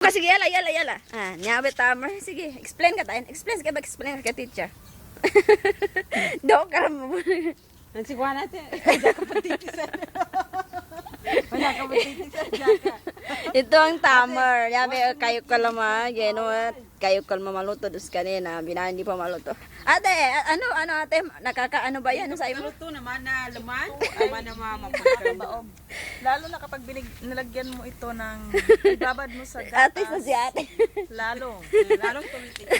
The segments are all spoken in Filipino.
Sige, yala, yala, yala. Nyabe tamer. Sige, explain ka tayo. Explain ka teacher. Do ka mo. Nagsigwa natin. Wala ka patitisan. Wala ka patitisan, Jaka. Ito ang tamer. Yabe, kayo kalama. Geno, kayo kalma maluto. Dus kanina, binandi pa maluto. Ate, ano ate? Nakakaano ba yan? Sa imo? Maluto naman na laman. Naman na mapagkabaog. Lalo na kapag nilagyan mo ito ng ibabad mo sa Ate sa gatas. si ate. Lalo. Lalong tumitik.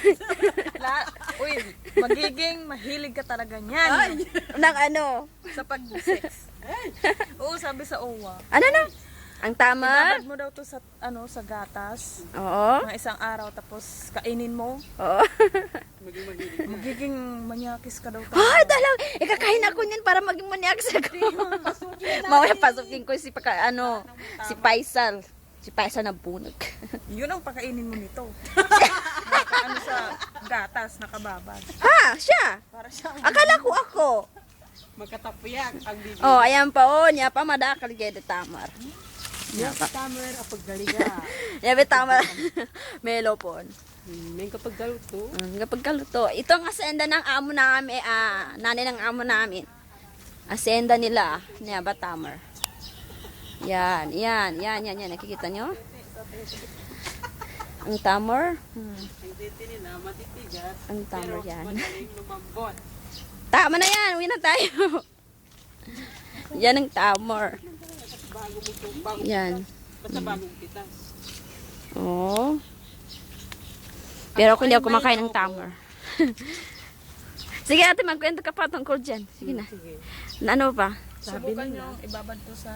Uy, magiging mahilig ka talaga niyan. Nang ano? Sa pag-sex. Oo, sabi sa OWA. Ano na? Ang tamer? Ibabad mo daw to sa sa gatas. Oo. Mga isang araw tapos kainin mo. Oo. Magiging manyakis ka daw. Ay, dalang. Ikakain ako niyan para maging maniak sa ko. Mamaya pasukin ko si si Paisal. Si Paisal na bunag. Yun ang pakainin mo nito. Ano sa gatas nakababad. Ha, siya. Para siyang Akala ko ako. Magkatapuyak ang bibig. Oh, ayan pa niya pa madakal kay de tamar. Yes, tamer ang paggaliga. Yabe tamar. Melopon. May kapag galuto. Kapag kaluto. Ito ang asenda ng amo namin, nanay ng amo namin. Asenda nila, niya ba tamer. Yan. Nakikita nyo? Ang tamer. Hindi nila matitigas. Ang tamer pero yan. madaling lumambot. Tama na yan, uwi na tayo. Yan ang tamer. Yan. Basta bagong pitas. Oh. Pero kung hindi ako kumakain ng tamer. Sige ate, magkwento ka pa tungkol dyan. Sige na. Sige. Ano pa? Sabi subukan nila. yung ibabad to sa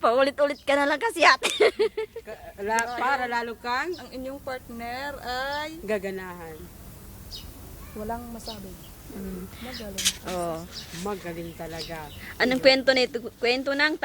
Paulit-ulit ka na lang kasi ate. Para lalo kang ang inyong partner ay gaganahan. walang masabi. Magaling. Oh. Magaling talaga. Anong kwento nito? Kwento ng